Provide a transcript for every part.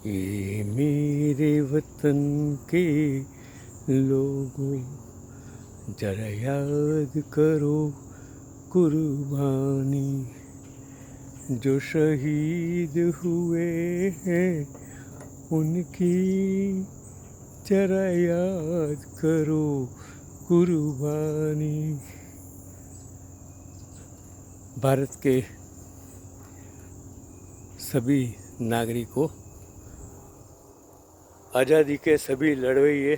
ये मेरे वतन के लोगों, जरा याद करो कुर्बानी जो शहीद हुए हैं उनकी, जरा याद करो कुर्बानी। भारत के सभी नागरिकों, आज़ादी के सभी लड़वैये,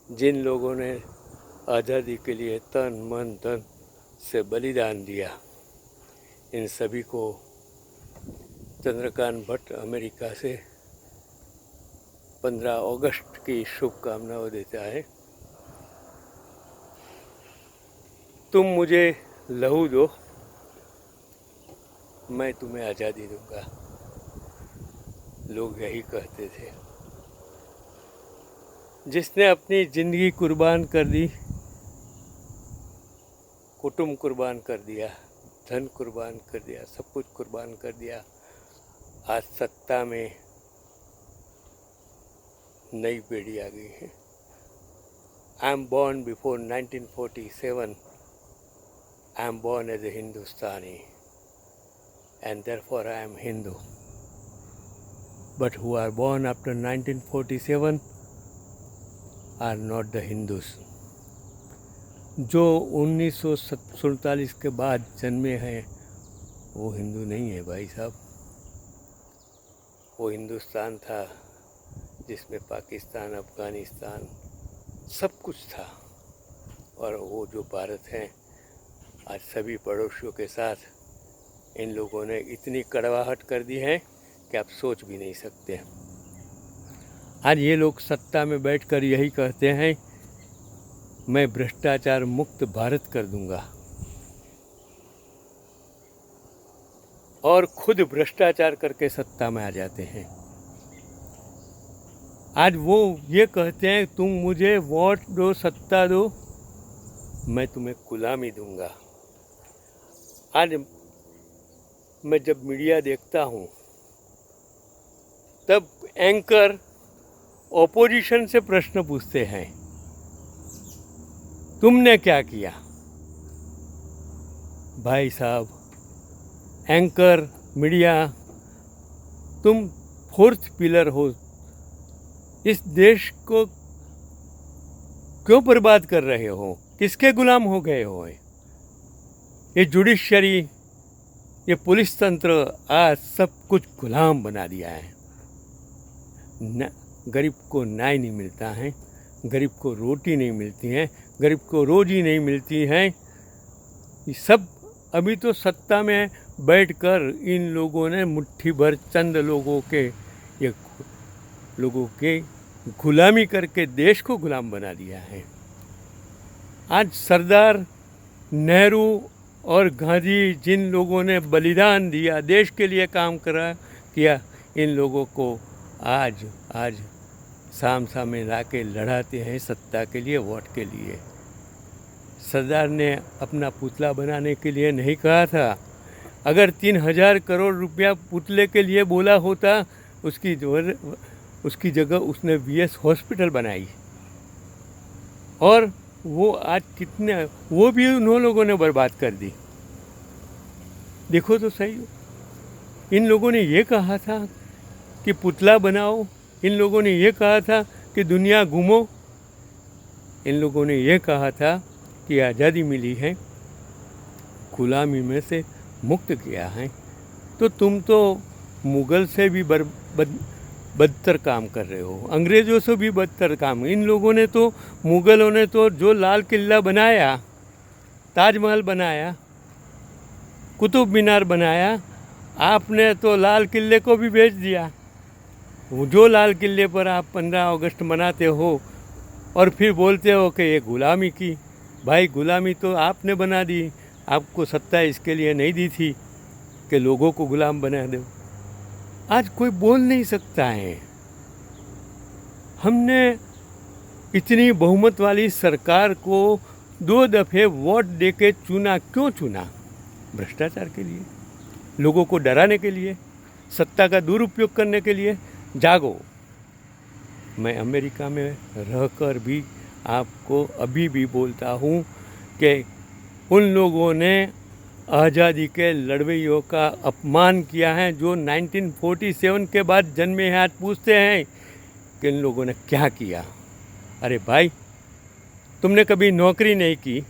जिन लोगों ने आज़ादी के लिए तन मन धन से बलिदान दिया, इन सभी को चंद्रकांत भट्ट अमेरिका से 15 अगस्त की शुभकामनाएं देता है। तुम मुझे लहू दो, मैं तुम्हें आज़ादी दूंगा, लोग यही कहते थे। जिसने अपनी ज़िंदगी कुर्बान कर दी, कुटुंब कुर्बान कर दिया, धन कुर्बान कर दिया, सब कुछ कुर्बान कर दिया, आज सत्ता में नई पीढ़ी आ गई है। I am born before 1947, I am born as a Hindustani and therefore I am Hindu. But who are born after 1947 are not the Hindus. जो 1947 के बाद जन्मे हैं वो हिंदू नहीं है भाई साहब। वो हिंदुस्तान था जिसमें पाकिस्तान, अफ़गानिस्तान सब कुछ था, और वो जो भारत है आज सभी पड़ोसियों के साथ इन लोगों ने इतनी कड़वाहट कर दी है कि आप सोच भी नहीं सकते। आज ये लोग सत्ता में बैठकर यही कहते हैं, मैं भ्रष्टाचार मुक्त भारत कर दूंगा, और खुद भ्रष्टाचार करके सत्ता में आ जाते हैं। आज वो ये कहते हैं, तुम मुझे वोट दो, सत्ता दो, मैं तुम्हें गुलामी दूंगा। आज मैं जब मीडिया देखता हूँ तब एंकर ऑपोजिशन से प्रश्न पूछते हैं, तुमने क्या किया? भाई साहब, एंकर मीडिया, तुम फोर्थ पिलर हो, इस देश को क्यों बर्बाद कर रहे हो? किसके गुलाम हो गए हो? ये जुडिशरी, ये पुलिस तंत्र आज सब कुछ गुलाम बना दिया है। गरीब को न्याय नहीं मिलता है, गरीब को रोटी नहीं मिलती है, गरीब को रोजी नहीं मिलती है। ये सब अभी तो सत्ता में बैठकर इन लोगों ने मुट्ठी भर चंद लोगों के, ये लोगों के गुलामी करके देश को गुलाम बना दिया है। आज सरदार नेहरू और गांधी, जिन लोगों ने बलिदान दिया, देश के लिए काम किया, इन लोगों को आज सामने ला के लड़ाते हैं सत्ता के लिए, वोट के लिए। सरदार ने अपना पुतला बनाने के लिए नहीं कहा था। अगर 3000 करोड़ रुपया पुतले के लिए बोला होता, उसकी जगह उसने VS हॉस्पिटल बनाई, और वो आज कितने, वो भी उन लोगों ने बर्बाद कर दी। देखो तो सही, इन लोगों ने ये कहा था कि पुतला बनाओ, इन लोगों ने ये कहा था कि दुनिया घूमो, इन लोगों ने ये कहा था कि आज़ादी मिली है, गुलामी में से मुक्त किया है। तो तुम तो मुग़ल से भी बदतर काम कर रहे हो, अंग्रेज़ों से भी बदतर काम। इन लोगों ने तो, मुग़लों ने तो जो लाल किला बनाया, ताजमहल बनाया, कुतुब मीनार बनाया, आपने तो लाल किले को भी बेच दिया। जो लाल किले पर आप 15 अगस्त मनाते हो और फिर बोलते हो कि ये गुलामी की। भाई, गुलामी तो आपने बना दी, आपको सत्ता इसके लिए नहीं दी थी कि लोगों को गुलाम बना दो। आज कोई बोल नहीं सकता है। हमने इतनी बहुमत वाली सरकार को 2 दफ़े वोट देके चुना। क्यों चुना? भ्रष्टाचार के लिए, लोगों को डराने के लिए, सत्ता का दुरुपयोग करने के लिए। जागो। मैं अमेरिका में रहकर भी आपको अभी भी बोलता हूँ कि उन लोगों ने आज़ादी के लड़वैयों का अपमान किया है जो 1947 के बाद जन्मे हैं। आज पूछते हैं कि इन लोगों ने क्या किया। अरे भाई, तुमने कभी नौकरी नहीं की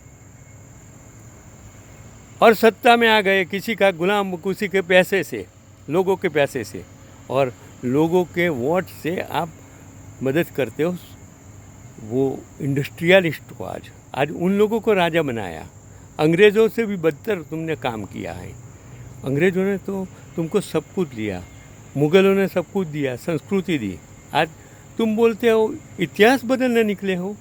और सत्ता में आ गए, किसी का गुलाम, किसी के पैसे से, लोगों के पैसे से और लोगों के वोट से आप मदद करते हो वो इंडस्ट्रियलिस्ट को। आज उन लोगों को राजा बनाया। अंग्रेज़ों से भी बदतर तुमने काम किया है। अंग्रेज़ों ने तो तुमको सब कुछ दिया, मुग़लों ने सब कुछ दिया, संस्कृति दी। आज तुम बोलते हो इतिहास बदलने निकले हो।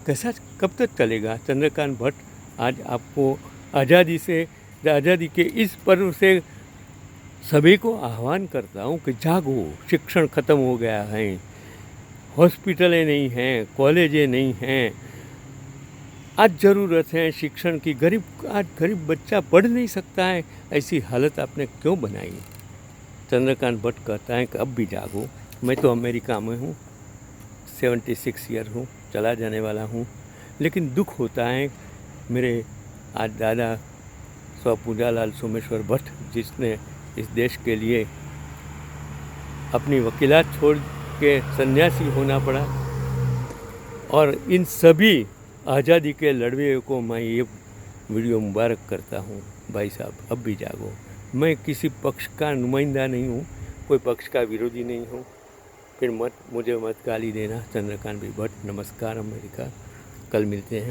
कैसा, कब तक चलेगा? चंद्रकांत भट्ट, आज आपको आज़ादी के इस पर्व से सभी को आह्वान करता हूँ कि जागो। शिक्षण ख़त्म हो गया है, हॉस्पिटलें नहीं हैं, कॉलेजें नहीं हैं। आज ज़रूरत है शिक्षण की। आज गरीब बच्चा पढ़ नहीं सकता है। ऐसी हालत आपने क्यों बनाई? चंद्रकांत भट्ट कहता है कि अब भी जागो। मैं तो अमेरिका में हूँ, 76 ईयर हूँ, चला जाने वाला हूँ, लेकिन दुख होता है मेरे आज दादा स्व पूजालाल सोमेश्वर भट्ट, जिसने इस देश के लिए अपनी वकीलात छोड़ के सन्यासी होना पड़ा। और इन सभी आज़ादी के लड़वैयों को मैं ये वीडियो मुबारक करता हूँ। भाई साहब, अब भी जागो। मैं किसी पक्ष का नुमाइंदा नहीं हूँ, कोई पक्ष का विरोधी नहीं हूँ। फिर मुझे मत गाली देना। चंद्रकांत भट्ट, नमस्कार अमेरिका। कल मिलते हैं।